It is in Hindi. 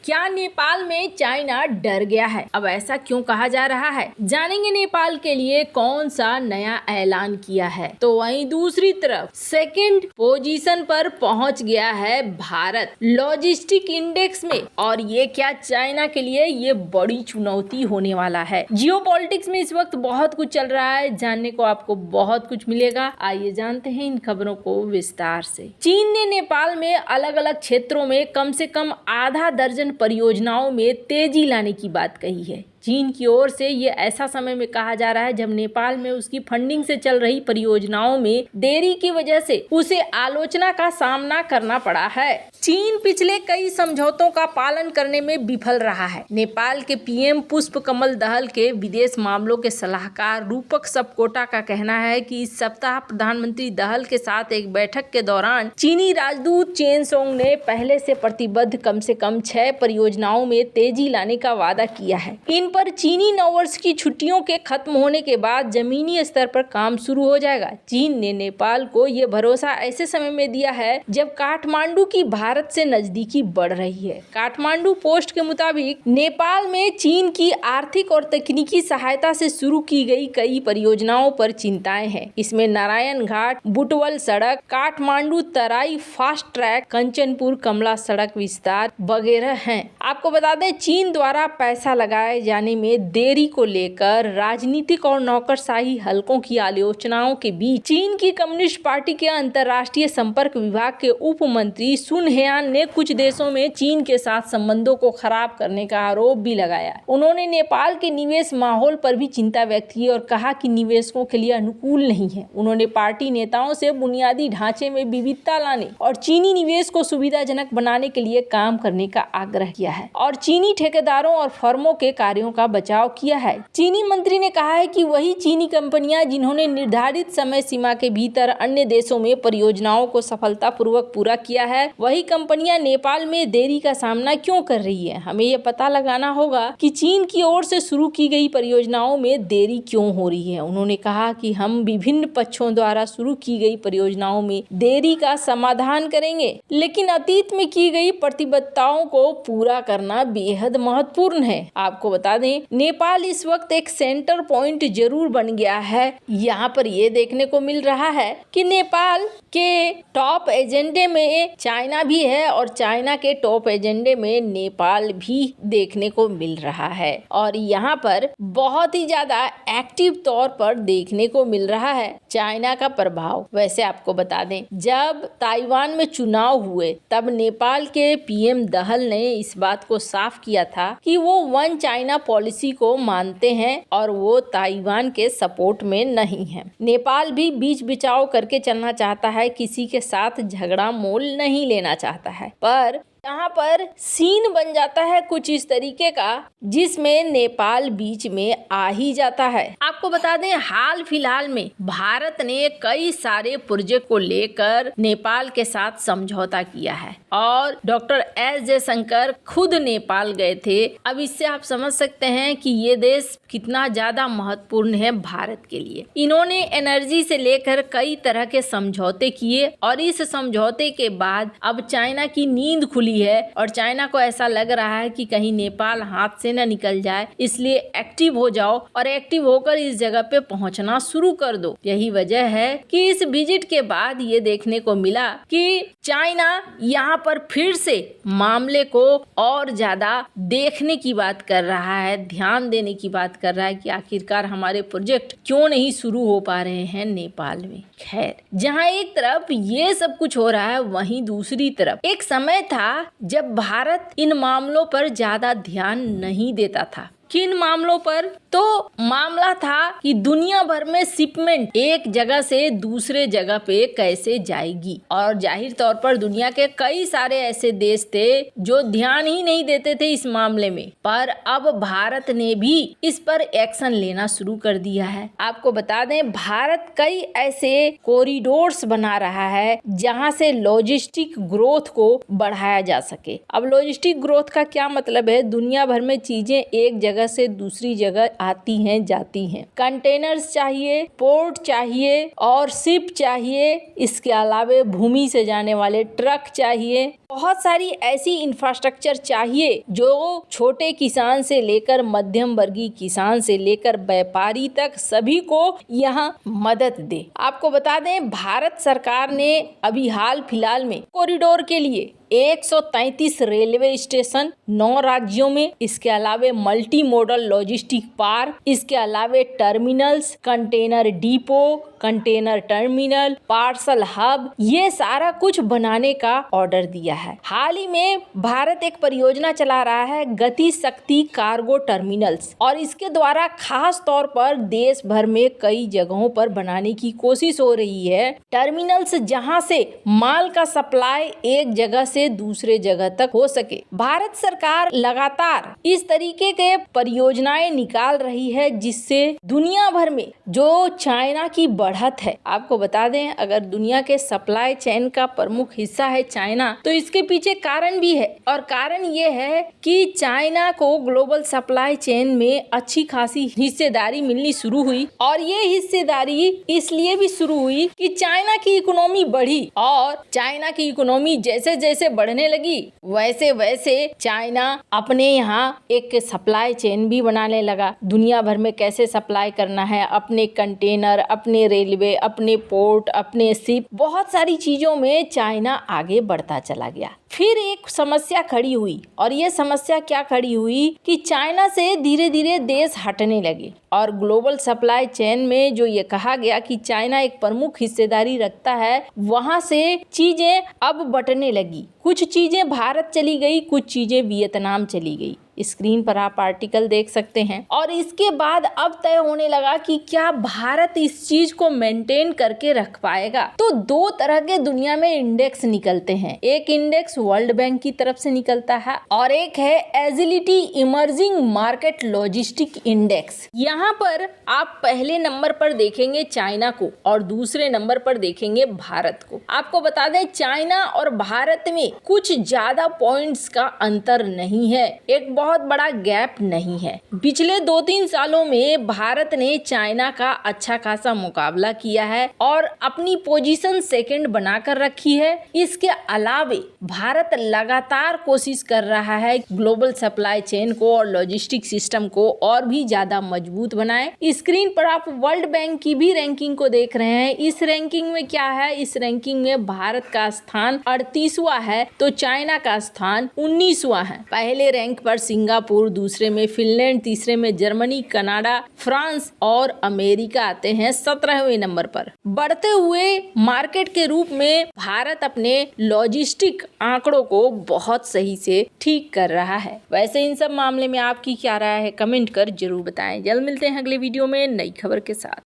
क्या नेपाल में चाइना डर गया है? अब ऐसा क्यों कहा जा रहा है? जानेंगे नेपाल के लिए कौन सा नया ऐलान किया है। तो वहीं दूसरी तरफ सेकंड पोजीशन पर पहुंच गया है भारत लॉजिस्टिक इंडेक्स में, और ये क्या चाइना के लिए ये बड़ी चुनौती होने वाला है। जियोपॉलिटिक्स में इस वक्त बहुत कुछ चल रहा है, जानने को आपको बहुत कुछ मिलेगा। आइए जानते हैं इन खबरों को विस्तार से। चीन ने नेपाल में अलग अलग क्षेत्रों में कम से कम आधा दर्जन परियोजनाओं में तेजी लाने की बात कही है। चीन की ओर से ये ऐसा समय में कहा जा रहा है जब नेपाल में उसकी फंडिंग से चल रही परियोजनाओं में देरी की वजह से उसे आलोचना का सामना करना पड़ा है। चीन पिछले कई समझौतों का पालन करने में विफल रहा है। नेपाल के पीएम पुष्प कमल दहल के विदेश मामलों के सलाहकार रूपक सबकोटा का कहना है कि इस सप्ताह प्रधानमंत्री दहल के साथ एक बैठक के दौरान चीनी राजदूत चेन सोंग ने पहले से प्रतिबद्ध कम से कम 6 परियोजनाओं में तेजी लाने का वादा किया है। इन पर चीनी नववर्ष की छुट्टियों के खत्म होने के बाद जमीनी स्तर पर काम शुरू हो जाएगा। चीन ने नेपाल को ये भरोसा ऐसे समय में दिया है जब काठमांडू की भारत से नजदीकी बढ़ रही है। काठमांडू पोस्ट के मुताबिक नेपाल में चीन की आर्थिक और तकनीकी सहायता से शुरू की गई कई परियोजनाओं पर चिंताएं हैं। इसमें नारायण घाट, बुटवल सड़क, काठमांडू तराई फास्ट ट्रैक, कंचनपुर कमला सड़क विस्तार वगैरह हैं। आपको बता दें, चीन द्वारा पैसा लगाए जाने में देरी को लेकर राजनीतिक और नौकरशाही हलकों की आलोचनाओं के बीच चीन की कम्युनिस्ट पार्टी के अंतर्राष्ट्रीय संपर्क विभाग के उप मंत्री सुन हेयान ने कुछ देशों में चीन के साथ संबंधों को खराब करने का आरोप भी लगाया। उन्होंने नेपाल के निवेश माहौल पर भी चिंता व्यक्त की और कहा कि निवेशकों के लिए अनुकूल नहीं है। उन्होंने पार्टी नेताओं से बुनियादी ढांचे में विविधता लाने और चीनी निवेश को सुविधाजनक बनाने के लिए काम करने का आग्रह किया है और चीनी ठेकेदारों और फर्मों के कार्यों का बचाव किया है। चीनी मंत्री ने कहा है कि वही चीनी कंपनियां जिन्होंने निर्धारित समय सीमा के भीतर अन्य देशों में परियोजनाओं को सफलतापूर्वक पूरा किया है, वही कंपनियां नेपाल में देरी का सामना क्यों कर रही है। हमें यह पता लगाना होगा कि चीन की ओर से शुरू की गई परियोजनाओं में देरी क्यों हो रही है। उन्होंने कहा कि हम विभिन्न पक्षों द्वारा शुरू की गई परियोजनाओं में देरी का समाधान करेंगे, लेकिन अतीत में की गई प्रतिबद्धताओं को पूरा करना बेहद महत्वपूर्ण है। आपको बता दें, नेपाल इस वक्त एक सेंटर पॉइंट जरूर बन गया है। यहाँ पर ये देखने को मिल रहा है कि नेपाल के टॉप एजेंडे में चाइना भी है और चाइना के टॉप एजेंडे में नेपाल भी देखने को मिल रहा है, और यहाँ पर बहुत ही ज्यादा एक्टिव तौर पर देखने को मिल रहा है चाइना का प्रभाव। वैसे आपको बता दें, जब ताइवान में चुनाव हुए तब नेपाल के पीएम दहल ने इस बात को साफ किया था कि वो वन चाइना पॉलिसी को मानते हैं और वो ताइवान के सपोर्ट में नहीं है। नेपाल भी बीच बिचाव करके चलना चाहता है, किसी के साथ झगड़ा मोल नहीं लेना चाहता है, पर यहाँ पर सीन बन जाता है कुछ इस तरीके का जिसमें नेपाल बीच में आ ही जाता है। आपको बता दें, हाल फिलहाल में भारत ने कई सारे प्रोजेक्ट को लेकर नेपाल के साथ समझौता किया है और डॉक्टर एस जयशंकर खुद नेपाल गए थे। अब इससे आप समझ सकते हैं कि ये देश कितना ज्यादा महत्वपूर्ण है भारत के लिए। इन्होंने एनर्जी से लेकर कई तरह के समझौते किए और इस समझौते के बाद अब चाइना की नींद खुली है और चाइना को ऐसा लग रहा है कि कहीं नेपाल हाथ से न निकल जाए, इसलिए एक्टिव हो जाओ और एक्टिव होकर इस जगह पे पहुंचना शुरू कर दो। यही वजह है कि इस विजिट के बाद ये देखने को मिला कि चाइना यहाँ पर फिर से मामले को और ज्यादा देखने की बात कर रहा है, ध्यान देने की बात कर रहा है कि आखिरकार हमारे प्रोजेक्ट क्यों नहीं शुरू हो पा रहे हैं नेपाल में। खैर, जहाँ एक तरफ ये सब कुछ हो रहा है, वहीं दूसरी तरफ एक समय था जब भारत इन मामलों पर ज्यादा ध्यान नहीं देता था। किन मामलों पर? तो मामला था कि दुनिया भर में शिपमेंट एक जगह से दूसरे जगह पे कैसे जाएगी, और जाहिर तौर पर दुनिया के कई सारे ऐसे देश थे जो ध्यान ही नहीं देते थे इस मामले में, पर अब भारत ने भी इस पर एक्शन लेना शुरू कर दिया है। आपको बता दें, भारत कई ऐसे कॉरिडोर्स बना रहा है जहां से लॉजिस्टिक ग्रोथ को बढ़ाया जा सके। अब लॉजिस्टिक ग्रोथ का क्या मतलब है? दुनिया भर में चीजें एक जगह जगह से दूसरी जगह आती हैं जाती हैं। कंटेनर्स चाहिए, पोर्ट चाहिए और शिप चाहिए, इसके अलावा भूमि से जाने वाले ट्रक चाहिए। बहुत सारी ऐसी इंफ्रास्ट्रक्चर चाहिए जो छोटे किसान से लेकर मध्यम वर्गीय किसान से लेकर व्यापारी तक सभी को यहाँ मदद दे। आपको बता दें, भारत सरकार ने अभी हाल फिलहाल में कॉरिडोर के लिए 133 रेलवे स्टेशन 9 राज्यों में, इसके अलावे मल्टी मॉडल लॉजिस्टिक पार्क, इसके अलावे terminals, container depot, container terminal, parcel hub, ये सारा कुछ बनाने का ऑर्डर दिया है। हाल ही में भारत एक परियोजना चला रहा है, गति शक्ति कार्गो टर्मिनल्स, और इसके द्वारा खास तौर पर देश भर में कई जगहों पर बनाने की कोशिश हो रही है टर्मिनल्स, जहां से माल का सप्लाई एक जगह से दूसरे जगह तक हो सके। भारत सरकार लगातार इस तरीके के परियोजनाएं निकाल रही है जिससे दुनिया भर में जो चाइना की बढ़त है, आपको बता दें, अगर दुनिया के सप्लाई चेन का प्रमुख हिस्सा है चाइना, तो इसके पीछे कारण भी है, और कारण ये है कि चाइना को ग्लोबल सप्लाई चेन में अच्छी खासी हिस्सेदारी मिलनी शुरू हुई, और ये हिस्सेदारी इसलिए भी शुरू हुई कि चाइना की इकोनॉमी बढ़ी, और चाइना की इकोनॉमी जैसे जैसे बढ़ने लगी वैसे वैसे चाइना अपने यहाँ एक सप्लाई चेन भी बनाने लगा। दुनिया भर में कैसे सप्लाई करना है, अपने कंटेनर, अपने रेलवे, अपने पोर्ट, अपने शिप, बहुत सारी चीजों में चाइना आगे बढ़ता चला गया। फिर एक समस्या खड़ी हुई, और ये समस्या क्या खड़ी हुई कि चाइना से धीरे धीरे देश हटने लगे, और ग्लोबल सप्लाई चेन में जो ये कहा गया कि चाइना एक प्रमुख हिस्सेदारी रखता है, वहां से चीजें अब बंटने लगी। कुछ चीजें भारत चली गई, कुछ चीजें वियतनाम चली गई। स्क्रीन पर आप आर्टिकल देख सकते हैं। और इसके बाद अब तय होने लगा कि क्या भारत इस चीज को मेंटेन करके रख पाएगा। तो दो तरह के दुनिया में इंडेक्स निकलते हैं, एक इंडेक्स वर्ल्ड बैंक की तरफ से निकलता है और एक है agility emerging market logistic index. यहाँ पर आप पहले नंबर पर देखेंगे चाइना को और दूसरे नंबर पर देखेंगे भारत को। आपको बता दें, चाइना और भारत में कुछ ज्यादा पॉइंट्स का अंतर नहीं है, एक बहुत बड़ा गैप नहीं है। पिछले 2-3 सालों में भारत ने चाइना का अच्छा खासा मुकाबला किया है और अपनी पोजीशन सेकंड बनाकर रखी है। इसके अलावे भारत लगातार कोशिश कर रहा है ग्लोबल सप्लाई चेन को और लॉजिस्टिक सिस्टम को और भी ज्यादा मजबूत बनाए। स्क्रीन पर आप वर्ल्ड बैंक की भी रैंकिंग को देख रहे हैं। इस रैंकिंग में क्या है, इस रैंकिंग में भारत का स्थान 38वां है तो चाइना का स्थान 19वां है। पहले रैंक पर सिंगापुर, दूसरे में फिनलैंड, तीसरे में जर्मनी, कनाडा, फ्रांस और अमेरिका आते हैं 17वें नंबर पर। बढ़ते हुए मार्केट के रूप में भारत अपने लॉजिस्टिक आंकड़ों को बहुत सही से ठीक कर रहा है। वैसे इन सब मामले में आपकी क्या राय है, कमेंट कर जरूर बताएं। जल्द मिलते हैं अगले वीडियो में नई खबर के साथ।